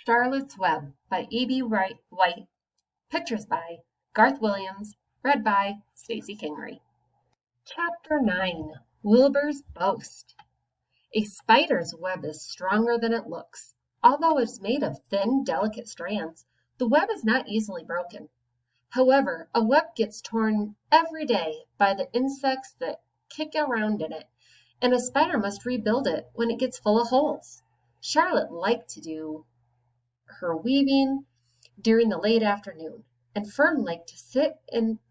Charlotte's Web by E.B. White. Pictures by Garth Williams. Read by Stacy Kingery. Chapter 9. Wilbur's Boast. A spider's web is stronger than it looks. Although it is made of thin, delicate strands, the web is not easily broken. However, a web gets torn every day by the insects that kick around in it, and a spider must rebuild it when it gets full of holes. Charlotte liked to do her weaving during the late afternoon, and Fern liked to sit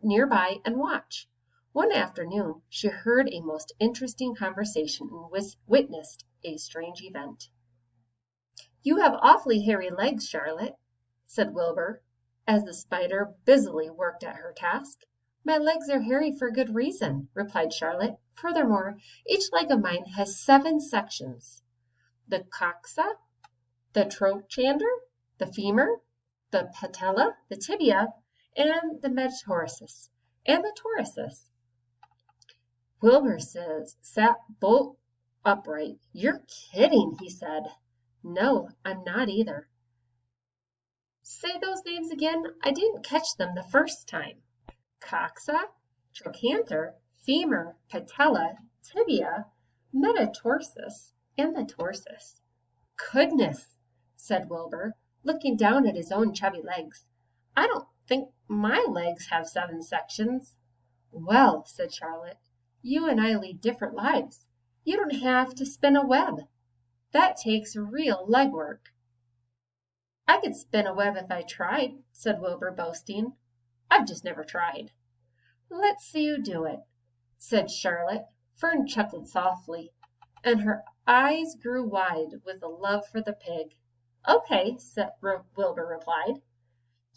nearby and watch. One afternoon, she heard a most interesting conversation and witnessed a strange event. "You have awfully hairy legs, Charlotte," said Wilbur, as the spider busily worked at her task. "My legs are hairy for good reason," replied Charlotte. "Furthermore, each leg of mine has 7 sections. The coxa, the trochanter, the femur, the patella, the tibia, and the metatarsus, and the thoracis." Wilbur sat bolt upright. "You're kidding," he said. "No, I'm not either." "Say those names again. I didn't catch them the first time." "Coxa, trochanter, femur, patella, tibia, metatarsus, and the thoracis." "Goodness," said Wilbur, looking down at his own chubby legs. "I don't think my legs have 7 sections." "Well," said Charlotte, "you and I lead different lives. You don't have to spin a web. That takes real leg work." "I could spin a web if I tried," said Wilbur, boasting. "I've just never tried." "Let's see you do it," said Charlotte. Fern chuckled softly, and her eyes grew wide with a love for the pig. "Okay," Wilbur replied.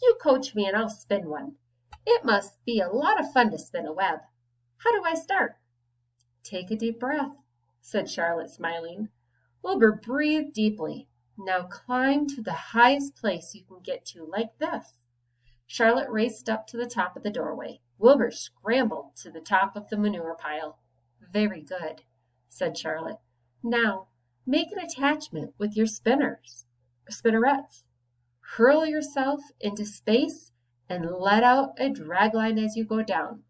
"You coach me and I'll spin one. It must be a lot of fun to spin a web. How do I start?" "Take a deep breath," said Charlotte, smiling. Wilbur breathed deeply. "Now climb to the highest place you can get to, like this." Charlotte raced up to the top of the doorway. Wilbur scrambled to the top of the manure pile. "Very good," said Charlotte. "Now make an attachment with your spinnerets. Hurl yourself into space and let out a dragline as you go down."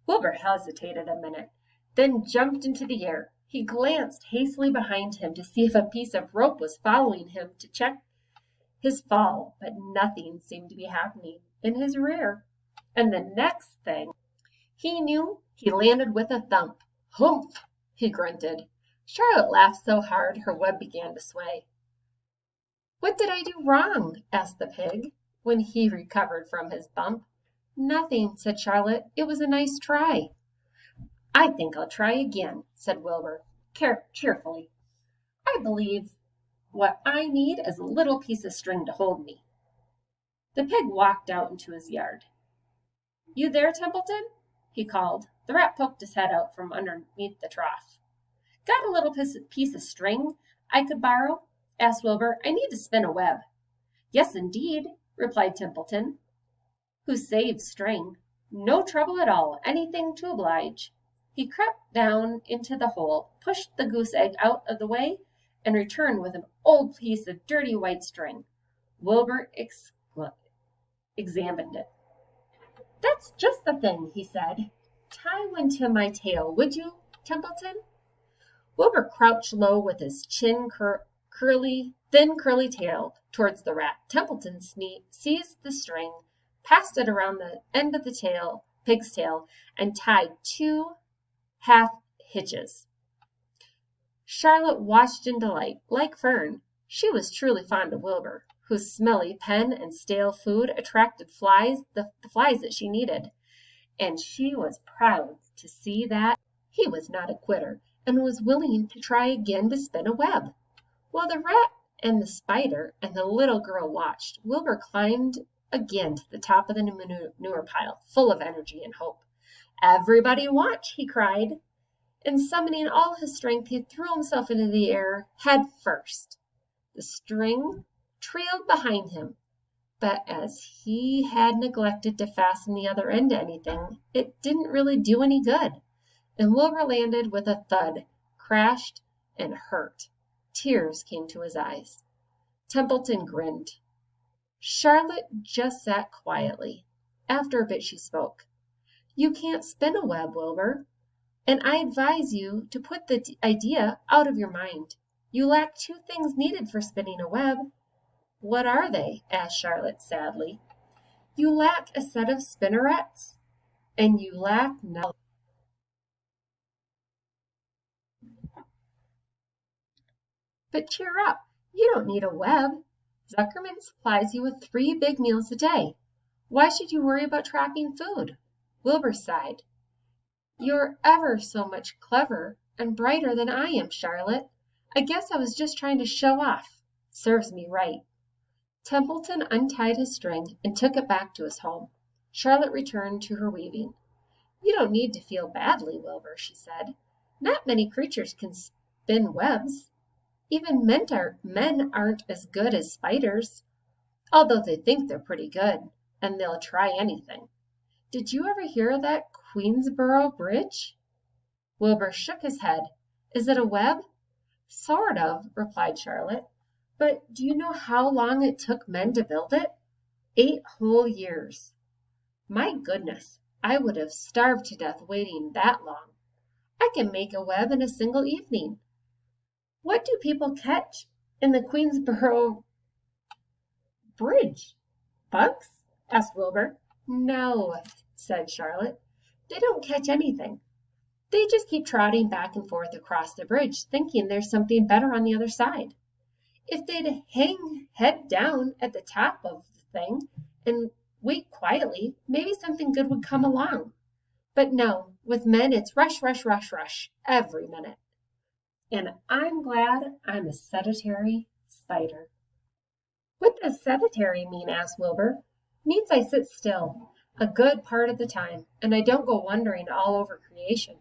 Wilbur hesitated a minute, then jumped into the air. He glanced hastily behind him to see if a piece of rope was following him to check his fall, but nothing seemed to be happening in his rear. And the next thing he knew, he landed with a thump. "Humph!" he grunted. Charlotte laughed so hard her web began to sway. "What did I do wrong?" asked the pig, when he recovered from his bump. "Nothing," said Charlotte. "It was a nice try." "I think I'll try again," said Wilbur, cheerfully. "I believe what I need is a little piece of string to hold me." The pig walked out into his yard. "You there, Templeton?" he called. The rat poked his head out from underneath the trough. "Got a little piece of string I could borrow?" asked Wilbur. "I need to spin a web." "Yes, indeed," replied Templeton, who saved string. "No trouble at all. Anything to oblige." He crept down into the hole, pushed the goose egg out of the way, and returned with an old piece of dirty white string. Wilbur examined it. "That's just the thing," he said. "Tie one to my tail, would you, Templeton?" Wilbur crouched low with his thin curly tail towards the rat. Templeton seized the string, passed it around the end of the pig's tail, and tied 2 half hitches. Charlotte watched in delight. Like Fern, she was truly fond of Wilbur, whose smelly pen and stale food attracted the flies that she needed. And she was proud to see that he was not a quitter and was willing to try again to spin a web. While the rat and the spider and the little girl watched, Wilbur climbed again to the top of the manure pile, full of energy and hope. "Everybody watch!" he cried, and summoning all his strength, he threw himself into the air head first. The string trailed behind him, but as he had neglected to fasten the other end to anything, it didn't really do any good, and Wilbur landed with a thud, crashed, and hurt. Tears came to his eyes. Templeton grinned. Charlotte just sat quietly. After a bit she spoke. You can't spin a web, Wilbur, and I advise you to put the idea out of your mind. You lack two things needed for spinning a web. What are they? Asked Charlotte sadly. You lack a set of spinnerets, and you lack knowledge. But cheer up, you don't need a web. Zuckerman supplies you with 3 big meals a day. Why should you worry about trapping food? Wilbur sighed. You're ever so much cleverer and brighter than I am, Charlotte. I guess I was just trying to show off. Serves me right. Templeton untied his string and took it back to his home. Charlotte returned to her weaving. You don't need to feel badly, Wilbur, she said. Not many creatures can spin webs. Even men aren't as good as spiders, although they think they're pretty good, and they'll try anything. Did you ever hear of that Queensboro Bridge? Wilbur shook his head. Is it a web? Sort of, replied Charlotte. But do you know how long it took men to build it? 8 whole years. My goodness, I would have starved to death waiting that long. I can make a web in a single evening. What do people catch in the Queensboro Bridge? Bugs? Asked Wilbur. No, said Charlotte. They don't catch anything. They just keep trotting back and forth across the bridge, thinking there's something better on the other side. If they'd hang head down at the top of the thing and wait quietly, maybe something good would come along. But no, with men it's rush, rush, rush, rush, every minute. And I'm glad I'm a sedentary spider. What does sedentary mean? Asked Wilbur. Means I sit still a good part of the time, and I don't go wandering all over creation.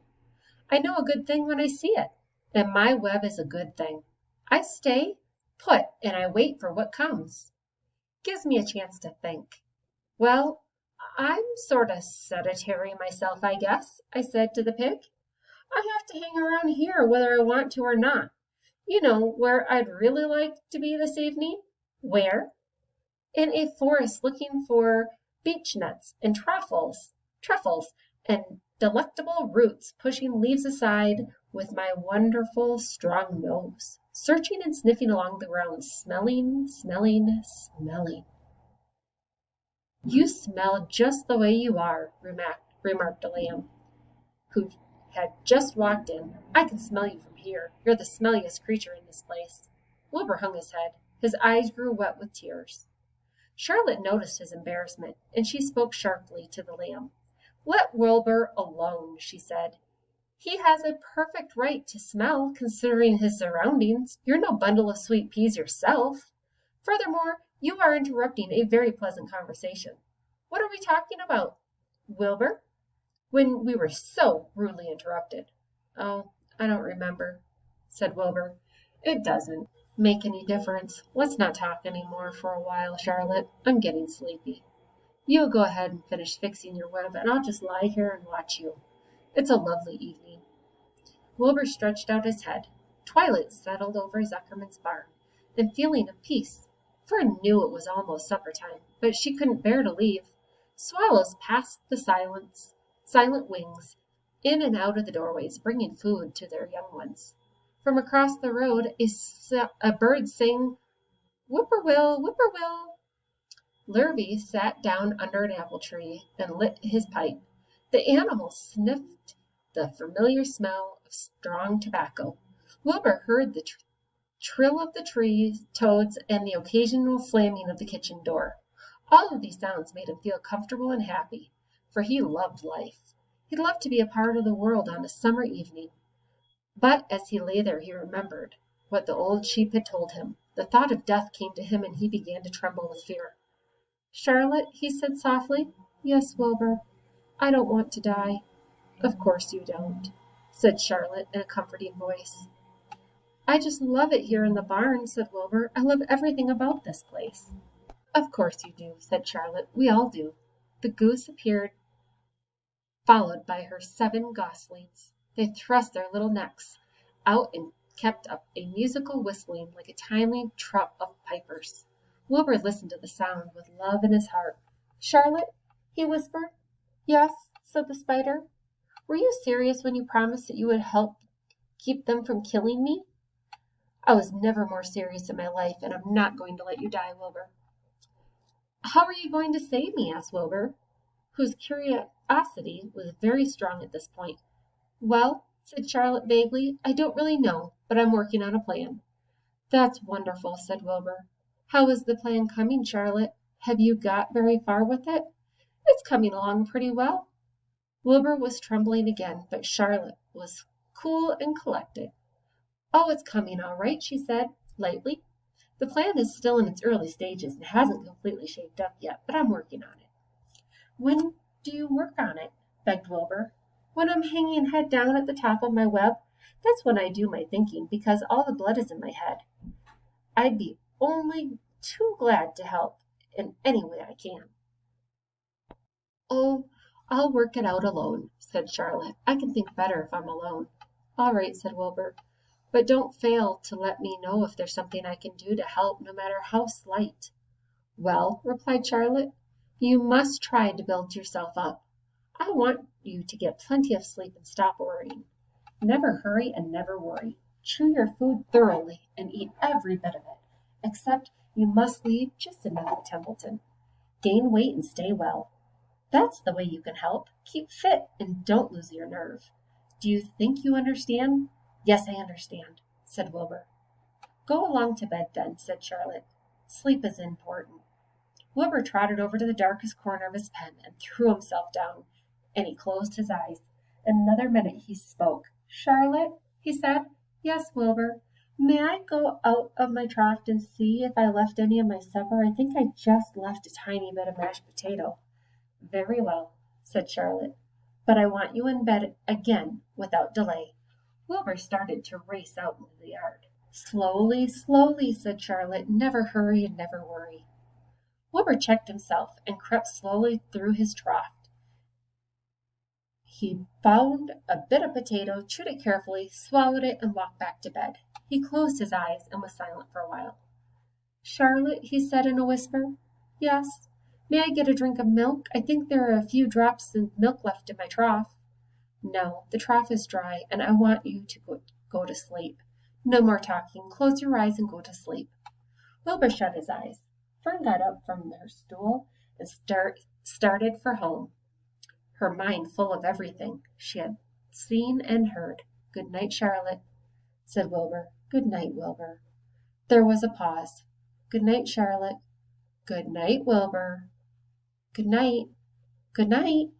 I know a good thing when I see it, and my web is a good thing. I stay put, and I wait for what comes. Gives me a chance to think. Well, I'm sort of sedentary myself, I guess, I said to the pig. I have to hang around here whether I want to or not. You know where I'd really like to be this evening? Where? In a forest looking for beech nuts and truffles, and delectable roots, pushing leaves aside with my wonderful strong nose, searching and sniffing along the ground, smelling, smelling, smelling. You smell just the way you are, remarked a lamb, who had just walked in. I can smell you from here. You're the smelliest creature in this place. Wilbur hung his head. His eyes grew wet with tears. Charlotte noticed his embarrassment, and she spoke sharply to the lamb. Let Wilbur alone, she said. He has a perfect right to smell, considering his surroundings. You're no bundle of sweet peas yourself. Furthermore, you are interrupting a very pleasant conversation. What are we talking about, Wilbur? When we were so rudely interrupted. Oh, I don't remember, said Wilbur. It doesn't make any difference. Let's not talk any more for a while, Charlotte. I'm getting sleepy. You go ahead and finish fixing your web, and I'll just lie here and watch you. It's a lovely evening. Wilbur stretched out his head. Twilight settled over Zuckerman's barn, and feeling of peace. Fern knew it was almost supper time, but she couldn't bear to leave. Swallows passed the silent wings, in and out of the doorways, bringing food to their young ones. From across the road, a bird sang, Whippoorwill, whippoorwill. Lurvy sat down under an apple tree and lit his pipe. The animal sniffed the familiar smell of strong tobacco. Wilbur heard the trill of the trees, toads, and the occasional slamming of the kitchen door. All of these sounds made him feel comfortable and happy, for he loved life. He loved to be a part of the world on a summer evening. But as he lay there, he remembered what the old sheep had told him. The thought of death came to him, and he began to tremble with fear. Charlotte, he said softly. Yes, Wilbur, I don't want to die. Of course you don't, said Charlotte in a comforting voice. I just love it here in the barn, said Wilbur. I love everything about this place. Of course you do, said Charlotte. We all do. The goose appeared, followed by her 7 goslings. They thrust their little necks out and kept up a musical whistling like a tiny troop of pipers. Wilbur listened to the sound with love in his heart. "Charlotte," he whispered. "Yes," said the spider. "Were you serious when you promised that you would help keep them from killing me?" "I was never more serious in my life, and I'm not going to let you die, Wilbur." "How are you going to save me?" asked Wilbur, whose curiosity was very strong at this point. "Well," said Charlotte vaguely, "I don't really know, but I'm working on a plan." "That's wonderful," said Wilbur. "How is the plan coming, Charlotte? Have you got very far with it?" "It's coming along pretty well." Wilbur was trembling again, but Charlotte was cool and collected. "Oh, it's coming all right," she said, lightly. "The plan is still in its early stages and hasn't completely shaped up yet, but I'm working on it." "When do you work on it?" begged Wilbur. "When I'm hanging head down at the top of my web. That's when I do my thinking, because all the blood is in my head. I'd be only too glad to help in any way I can." "Oh, I'll work it out alone," said Charlotte. "I can think better if I'm alone." "All right," said Wilbur. "But don't fail to let me know if there's something I can do to help, no matter how slight." "Well," replied Charlotte, "you must try to build yourself up. I want you to get plenty of sleep and stop worrying. Never hurry and never worry. Chew your food thoroughly and eat every bit of it, except you must leave just enough at Templeton. Gain weight and stay well. That's the way you can help. Keep fit and don't lose your nerve. Do you think you understand?" "Yes, I understand," said Wilbur. "Go along to bed then," said Charlotte. "Sleep is important." Wilbur trotted over to the darkest corner of his pen and threw himself down, and he closed his eyes. In another minute he spoke. "Charlotte," he said. "Yes, Wilbur." "May I go out of my trough and see if I left any of my supper? I think I just left a tiny bit of mashed potato." "Very well," said Charlotte. "But I want you in bed again without delay." Wilbur started to race out into the yard. "Slowly, slowly," said Charlotte. "Never hurry and never worry." Wilbur checked himself and crept slowly through his trough. He found a bit of potato, chewed it carefully, swallowed it, and walked back to bed. He closed his eyes and was silent for a while. "Charlotte," he said in a whisper. "Yes." "May I get a drink of milk? I think there are a few drops of milk left in my trough." "No, the trough is dry, and I want you to go to sleep. No more talking. Close your eyes and go to sleep." Wilbur shut his eyes. Fern got up from her stool and started for home, her mind full of everything she had seen and heard. "Good night, Charlotte," said Wilbur. "Good night, Wilbur." There was a pause. "Good night, Charlotte." "Good night, Wilbur." "Good night." "Good night."